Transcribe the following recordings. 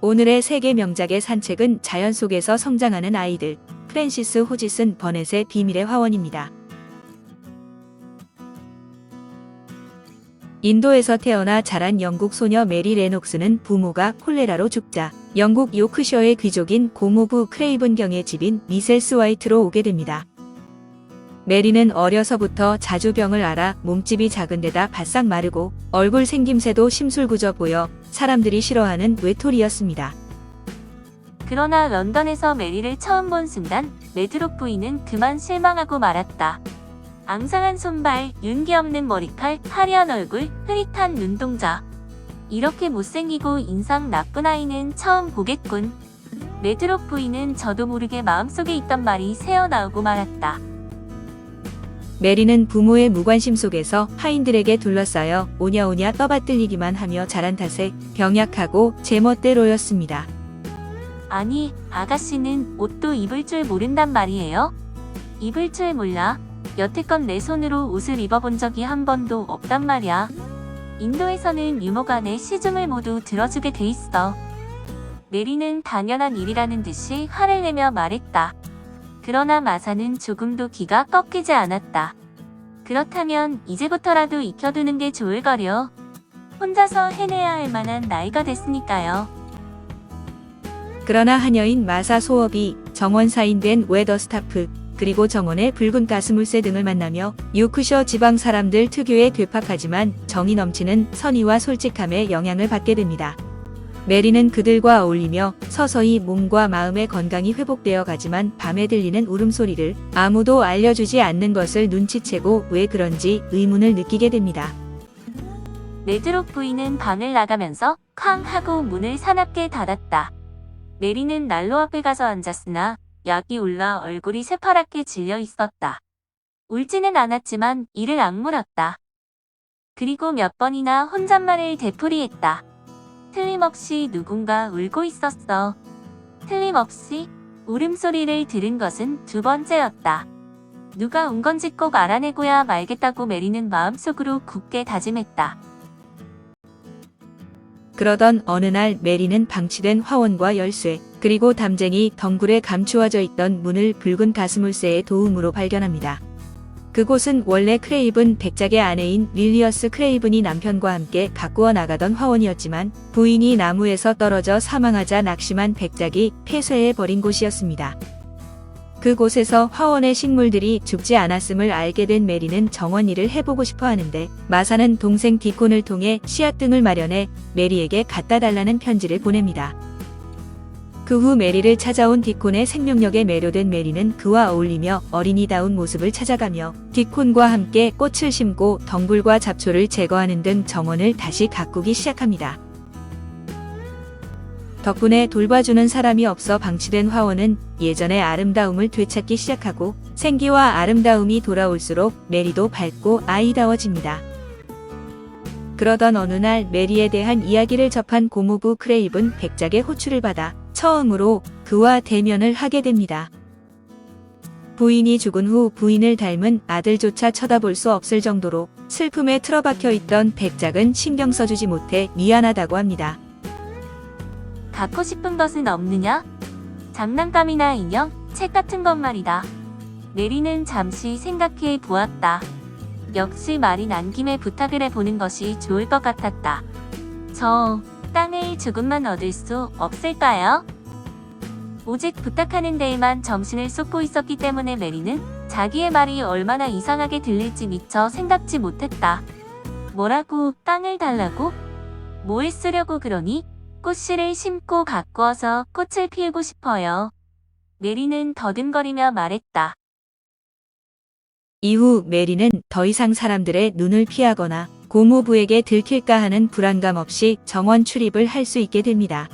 오늘의 세계 명작의 산책은 자연 속에서 성장하는 아이들, 프랜시스 호지슨 버넷의 비밀의 화원입니다. 인도에서 태어나 자란 영국 소녀 메리 레녹스는 부모가 콜레라로 죽자 영국 요크셔의 귀족인 고모부 크레이븐 경의 집인 미셀스 화이트로 오게 됩니다. 메리는 어려서부터 자주 병을 앓아 몸집이 작은데다 바싹 마르고 얼굴 생김새도 심술궂어 보여 사람들이 싫어하는 외톨이였습니다. 그러나 런던에서 메리를 처음 본 순간 레드록 부인은 그만 실망하고 말았다. 앙상한 손발, 윤기 없는 머리칼, 화려한 얼굴, 흐릿한 눈동자. 이렇게 못생기고 인상 나쁜 아이는 처음 보겠군. 레드록 부인은 저도 모르게 마음속에 있던 말이 새어나오고 말았다. 메리는 부모의 무관심 속에서 하인들에게 둘러싸여 오냐오냐 떠받들리기만 하며 자란 탓에 병약하고 제멋대로였습니다. 아니, 아가씨는 옷도 입을 줄 모른단 말이에요? 입을 줄 몰라. 여태껏 내 손으로 옷을 입어본 적이 한 번도 없단 말이야. 인도에서는 유모간의 시중을 모두 들어주게 돼 있어. 메리는 당연한 일이라는 듯이 화를 내며 말했다. 그러나 마사는 조금도 기가 꺾이지 않았다. 그렇다면 이제부터라도 익혀두는 게 좋을거려. 혼자서 해내야 할 만한 나이가 됐으니까요. 그러나 하녀인 마사 소업이 정원사인 된 웨더스타프 그리고 정원의 붉은 가스물새 등을 만나며 요크셔 지방 사람들 특유의 괴팍하지만 정이 넘치는 선의와 솔직함에 영향을 받게 됩니다. 메리는 그들과 어울리며 서서히 몸과 마음의 건강이 회복되어 가지만 밤에 들리는 울음소리를 아무도 알려주지 않는 것을 눈치채고 왜 그런지 의문을 느끼게 됩니다. 레드록 부인은 방을 나가면서 쾅 하고 문을 사납게 닫았다. 메리는 난로 앞에 가서 앉았으나 약이 올라 얼굴이 새파랗게 질려 있었다. 울지는 않았지만 이를 악물었다. 그리고 몇 번이나 혼잣말을 되풀이했다. 틀림없이 누군가 울고 있었어. 틀림없이 울음소리를 들은 것은 두 번째였다. 누가 운 건지 꼭 알아내고야 말겠다고 메리는 마음속으로 굳게 다짐했다. 그러던 어느 날 메리는 방치된 화원과 열쇠 그리고 담쟁이 덩굴에 감추어져 있던 문을 붉은 가스물새의 도움으로 발견합니다. 그곳은 원래 크레이븐 백작의 아내인 릴리어스 크레이븐이 남편과 함께 가꾸어 나가던 화원이었지만 부인이 나무에서 떨어져 사망하자 낙심한 백작이 폐쇄해버린 곳이었습니다. 그곳에서 화원의 식물들이 죽지 않았음을 알게 된 메리는 정원 일을 해보고 싶어 하는데 마사는 동생 디콘을 통해 씨앗 등을 마련해 메리에게 갖다 달라는 편지를 보냅니다. 그 후 메리를 찾아온 디콘의 생명력에 매료된 메리는 그와 어울리며 어린이다운 모습을 찾아가며 디콘과 함께 꽃을 심고 덩굴과 잡초를 제거하는 등 정원을 다시 가꾸기 시작합니다. 덕분에 돌봐주는 사람이 없어 방치된 화원은 예전의 아름다움을 되찾기 시작하고 생기와 아름다움이 돌아올수록 메리도 밝고 아이다워집니다. 그러던 어느 날 메리에 대한 이야기를 접한 고모부 크레이븐 백작의 호출을 받아 처음으로 그와 대면을 하게 됩니다. 부인이 죽은 후 부인을 닮은 아들조차 쳐다볼 수 없을 정도로 슬픔에 틀어박혀 있던 백작은 신경 써주지 못해 미안하다고 합니다. 갖고 싶은 것은 없느냐? 장난감이나 인형, 책 같은 것 말이다. 메리는 잠시 생각해 보았다. 역시 말이 난 김에 부탁을 해보는 것이 좋을 것 같았다. 저 땅을 조금만 얻을 수 없을까요? 오직 부탁하는 데에만 정신을 쏟고 있었기 때문에 메리는 자기의 말이 얼마나 이상하게 들릴지 미처 생각지 못했다. 뭐라고 땅을 달라고? 뭐에 쓰려고 그러니? 꽃씨를 심고 가꾸어서 꽃을 피우고 싶어요. 메리는 더듬거리며 말했다. 이후 메리는 더 이상 사람들의 눈을 피하거나 고모부에게 들킬까 하는 불안감 없이 정원 출입을 할 수 있게 됩니다.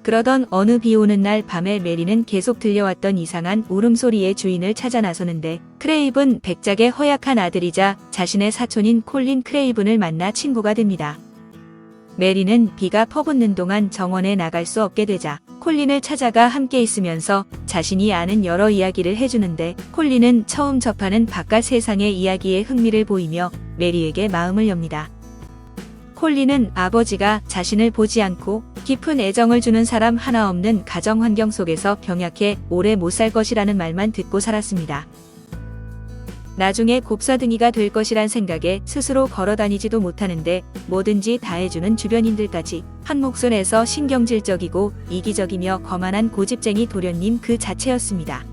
그러던 어느 비 오는 날 밤에 메리는 계속 들려왔던 이상한 울음소리의 주인을 찾아 나서는데 크레이븐 백작의 허약한 아들이자 자신의 사촌인 콜린 크레이븐을 만나 친구가 됩니다. 메리는 비가 퍼붓는 동안 정원에 나갈 수 없게 되자 콜린을 찾아가 함께 있으면서 자신이 아는 여러 이야기를 해주는데 콜린은 처음 접하는 바깥 세상의 이야기에 흥미를 보이며 메리에게 마음을 엽니다. 콜린은 아버지가 자신을 보지 않고 깊은 애정을 주는 사람 하나 없는 가정 환경 속에서 병약해 오래 못 살 것이라는 말만 듣고 살았습니다. 나중에 곱사등이가 될 것이란 생각에 스스로 걸어다니지도 못하는데 뭐든지 다 해주는 주변인들까지 한 몫을 해서 신경질적이고 이기적이며 거만한 고집쟁이 도련님 그 자체였습니다.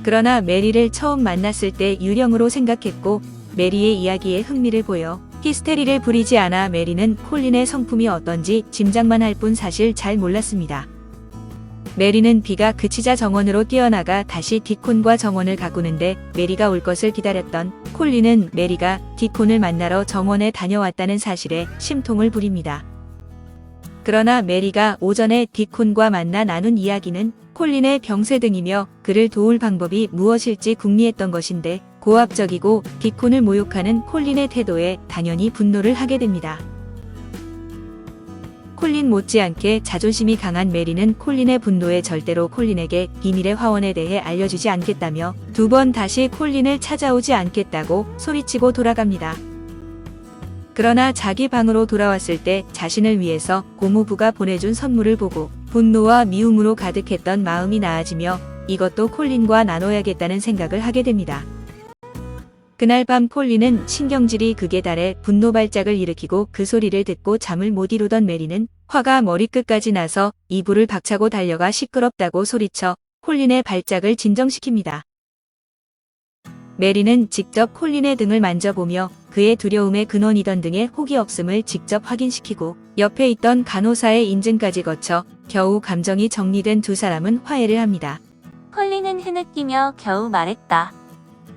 그러나 메리를 처음 만났을 때 유령으로 생각했고 메리의 이야기에 흥미를 보여 히스테리를 부리지 않아 메리는 콜린의 성품이 어떤지 짐작만 할 뿐 사실 잘 몰랐습니다. 메리는 비가 그치자 정원으로 뛰어나가 다시 디콘과 정원을 가꾸는데 메리가 올 것을 기다렸던 콜린은 메리가 디콘을 만나러 정원에 다녀왔다는 사실에 심통을 부립니다. 그러나 메리가 오전에 디콘과 만나 나눈 이야기는 콜린의 병세 등이며 그를 도울 방법이 무엇일지 궁리했던 것인데 고압적이고 디콘을 모욕하는 콜린의 태도에 당연히 분노를 하게 됩니다. 콜린 못지않게 자존심이 강한 메리는 콜린의 분노에 절대로 콜린에게 비밀의 화원에 대해 알려주지 않겠다며 두 번 다시 콜린을 찾아오지 않겠다고 소리치고 돌아갑니다. 그러나 자기 방으로 돌아왔을 때 자신을 위해서 고모부가 보내준 선물을 보고 분노와 미움으로 가득했던 마음이 나아지며 이것도 콜린과 나눠야겠다는 생각을 하게 됩니다. 그날 밤 콜린은 신경질이 극에 달해 분노 발작을 일으키고 그 소리를 듣고 잠을 못 이루던 메리는 화가 머리끝까지 나서 이불을 박차고 달려가 시끄럽다고 소리쳐 콜린의 발작을 진정시킵니다. 메리는 직접 콜린의 등을 만져보며 그의 두려움의 근원이던 등에 혹이 없음을 직접 확인시키고 옆에 있던 간호사의 인증까지 거쳐 겨우 감정이 정리된 두 사람은 화해를 합니다. 콜린은 흐느끼며 겨우 말했다.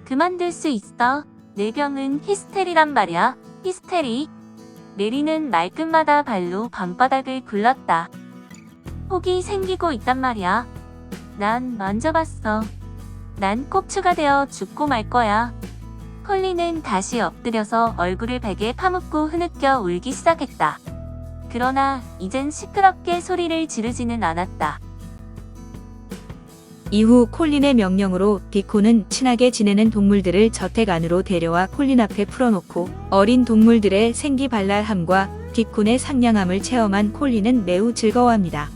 그만둘 수 있어. 내 병은 히스테리란 말이야. 히스테리. 메리는 말끝마다 발로 방바닥을 굴렀다. 혹이 생기고 있단 말이야. 난 만져봤어. 난 꼽추가 되어 죽고 말 거야. 콜린은 다시 엎드려서 얼굴을 베개 파묻고 흐느껴 울기 시작했다. 그러나 이젠 시끄럽게 소리를 지르지는 않았다. 이후 콜린의 명령으로 디콘은 친하게 지내는 동물들을 저택 안으로 데려와 콜린 앞에 풀어놓고 어린 동물들의 생기발랄함과 디콘의 상냥함을 체험한 콜린은 매우 즐거워합니다.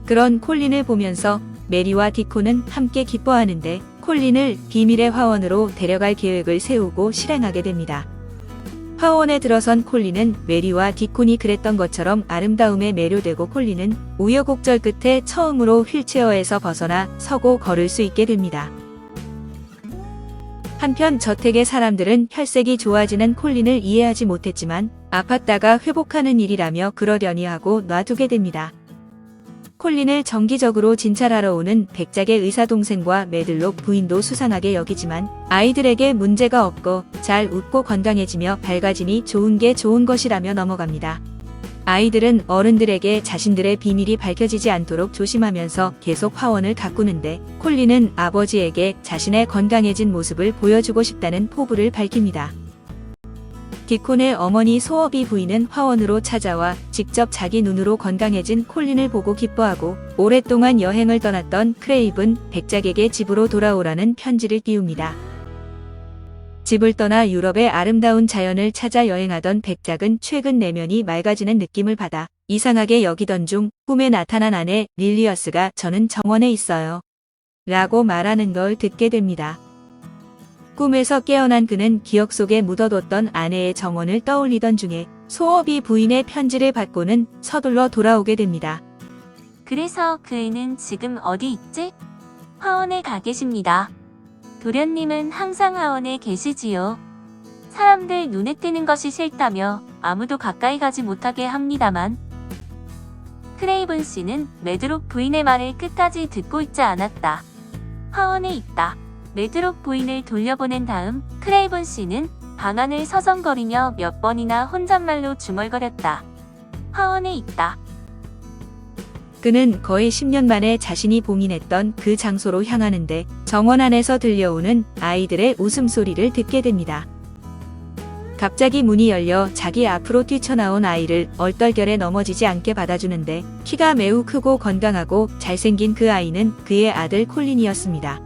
그런 콜린을 보면서 메리와 디콘은 함께 기뻐하는데 콜린을 비밀의 화원으로 데려갈 계획을 세우고 실행하게 됩니다. 화원에 들어선 콜린은 메리와 디콘이 그랬던 것처럼 아름다움에 매료되고 콜린은 우여곡절 끝에 처음으로 휠체어에서 벗어나 서고 걸을 수 있게 됩니다. 한편 저택의 사람들은 혈색이 좋아지는 콜린을 이해하지 못했지만 아팠다가 회복하는 일이라며 그러려니 하고 놔두게 됩니다. 콜린을 정기적으로 진찰하러 오는 백작의 의사동생과 메들록 부인도 수상하게 여기지만 아이들에게 문제가 없고 잘 웃고 건강해지며 밝아지니 좋은 게 좋은 것이라며 넘어갑니다. 아이들은 어른들에게 자신들의 비밀이 밝혀지지 않도록 조심하면서 계속 화원을 가꾸는데 콜린은 아버지에게 자신의 건강해진 모습을 보여주고 싶다는 포부를 밝힙니다. 디콘의 어머니 소어비 부인은 화원으로 찾아와 직접 자기 눈으로 건강해진 콜린을 보고 기뻐하고 오랫동안 여행을 떠났던 크레이븐 백작에게 집으로 돌아오라는 편지를 띄웁니다. 집을 떠나 유럽의 아름다운 자연을 찾아 여행하던 백작은 최근 내면이 맑아지는 느낌을 받아 이상하게 여기던 중 꿈에 나타난 아내 릴리어스가 저는 정원에 있어요. 라고 말하는 걸 듣게 됩니다. 꿈에서 깨어난 그는 기억 속에 묻어뒀던 아내의 정원을 떠올리던 중에 소어비 부인의 편지를 받고는 서둘러 돌아오게 됩니다. 그래서 그 애는 지금 어디 있지? 화원에 가 계십니다. 도련님은 항상 화원에 계시지요. 사람들 눈에 띄는 것이 싫다며 아무도 가까이 가지 못하게 합니다만 크레이븐 씨는 메드록 부인의 말을 끝까지 듣고 있지 않았다. 화원에 있다. 메드록 부인을 돌려보낸 다음 크레이븐 씨는 방 안을 서성거리며 몇 번이나 혼잣말로 중얼거렸다. 화원에 있다. 그는 거의 10년 만에 자신이 봉인했던 그 장소로 향하는데 정원 안에서 들려오는 아이들의 웃음소리를 듣게 됩니다. 갑자기 문이 열려 자기 앞으로 뛰쳐나온 아이를 얼떨결에 넘어지지 않게 받아주는데 키가 매우 크고 건강하고 잘생긴 그 아이는 그의 아들 콜린이었습니다.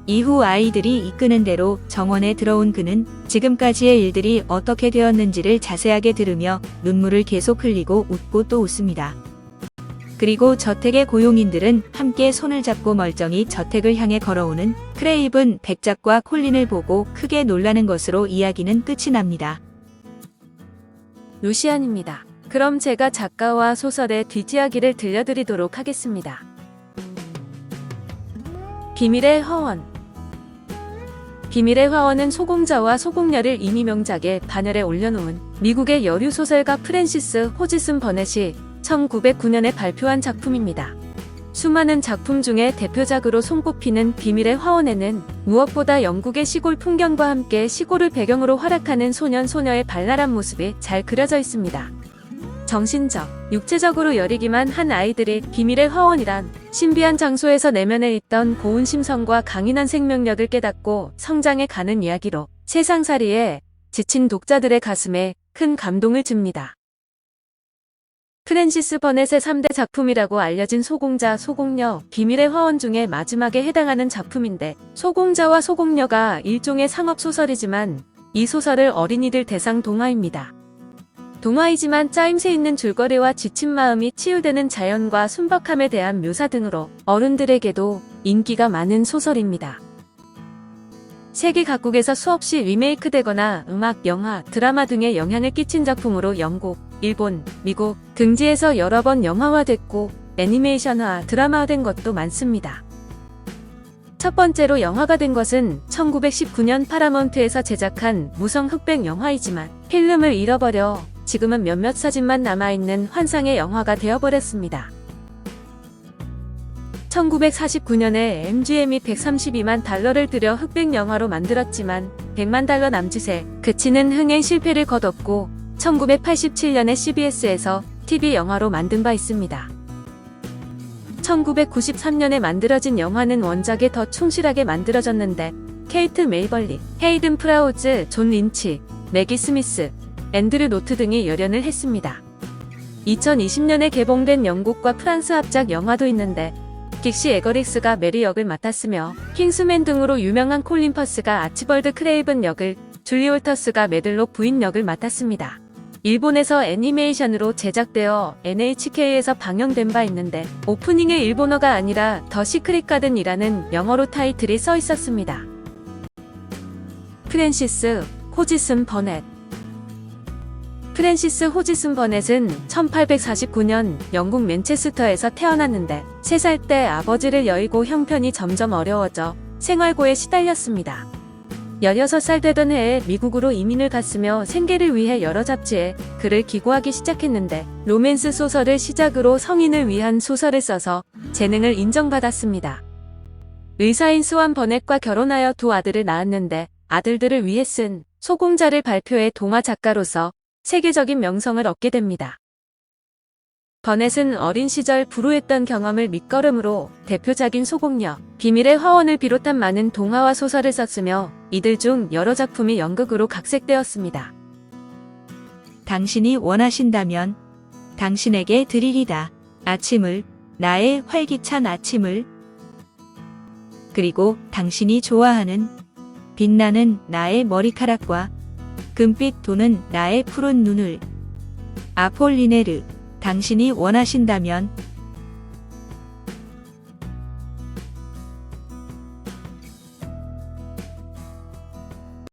이후 아이들이 이끄는 대로 정원에 들어온 그는 지금까지의 일들이 어떻게 되었는지를 자세하게 들으며 눈물을 계속 흘리고 웃고 또 웃습니다. 그리고 저택의 고용인들은 함께 손을 잡고 멀쩡히 저택을 향해 걸어오는 크레이븐 백작과 콜린을 보고 크게 놀라는 것으로 이야기는 끝이 납니다. 루시안입니다. 그럼 제가 작가와 소설의 뒷이야기를 들려드리도록 하겠습니다. 비밀의 화원. 비밀의 화원은 소공자와 소공녀를 이미 명작의 반열에 올려놓은 미국의 여류 소설가 프랜시스 호지슨 버넷이 1909년에 발표한 작품입니다. 수많은 작품 중에 대표작으로 손꼽히는 비밀의 화원에는 무엇보다 영국의 시골 풍경과 함께 시골을 배경으로 활약하는 소년 소녀의 발랄한 모습이 잘 그려져 있습니다. 정신적, 육체적으로 여리기만 한 아이들이 비밀의 화원이란 신비한 장소에서 내면에 있던 고운 심성과 강인한 생명력을 깨닫고 성장해 가는 이야기로 세상살이에 지친 독자들의 가슴에 큰 감동을 줍니다. 프랜시스 버넷의 3대 작품이라고 알려진 소공자, 소공녀, 비밀의 화원 중에 마지막에 해당하는 작품인데, 소공자와 소공녀가 일종의 상업소설이지만 이 소설을 어린이들 대상 동화입니다. 동화이지만 짜임새 있는 줄거리와 지친 마음이 치유되는 자연과 순박함에 대한 묘사 등으로 어른들에게도 인기가 많은 소설입니다. 세계 각국에서 수없이 리메이크되거나 음악, 영화, 드라마 등의 영향을 끼친 작품으로 영국, 일본, 미국 등지에서 여러 번 영화화됐고 애니메이션화, 드라마화된 것도 많습니다. 첫 번째로 영화가 된 것은 1919년 파라몬트에서 제작한 무성 흑백 영화이지만 필름을 잃어버려 지금은 몇몇 사진만 남아있는 환상의 영화가 되어버렸습니다. 1949년에 MGM이 132만 달러를 들여 흑백 영화로 만들었지만 100만 달러 남짓에 그치는 흥행 실패를 거뒀고 1987년에 CBS에서 TV 영화로 만든 바 있습니다. 1993년에 만들어진 영화는 원작에 더 충실하게 만들어졌는데 케이트 메이벌리, 헤이든 프라우즈, 존 린치, 매기 스미스, 앤드류 노트 등이 열연을 했습니다. 2020년에 개봉된 영국과 프랑스 합작 영화도 있는데 긱시 에거릭스가 메리 역을 맡았으며 킹스맨 등으로 유명한 콜린 퍼스가 아치벌드 크레이븐 역을, 줄리 올터스가 매들록 부인 역을 맡았습니다. 일본에서 애니메이션으로 제작되어 NHK에서 방영된 바 있는데 오프닝의 일본어가 아니라 더 시크릿 가든이라는 영어로 타이틀이 써 있었습니다. 프랜시스 호지슨 버넷. 프랜시스 호지슨 버넷은 1849년 영국 맨체스터에서 태어났는데 3살 때 아버지를 여의고 형편이 점점 어려워져 생활고에 시달렸습니다. 16살 되던 해에 미국으로 이민을 갔으며 생계를 위해 여러 잡지에 글을 기고하기 시작했는데 로맨스 소설을 시작으로 성인을 위한 소설을 써서 재능을 인정받았습니다. 의사인 스완 버넷과 결혼하여 2 아들을 낳았는데 아들들을 위해 쓴 소공자를 발표해 동화 작가로서 세계적인 명성을 얻게 됩니다. 버넷은 어린 시절 불우했던 경험을 밑거름으로 대표작인 소공녀, 비밀의 화원을 비롯한 많은 동화와 소설을 썼으며 이들 중 여러 작품이 연극으로 각색되었습니다. 당신이 원하신다면 당신에게 드리리다. 아침을, 나의 활기찬 아침을. 그리고 당신이 좋아하는 빛나는 나의 머리카락과 금빛 도는 나의 푸른 눈을. 아폴리네르. 당신이 원하신다면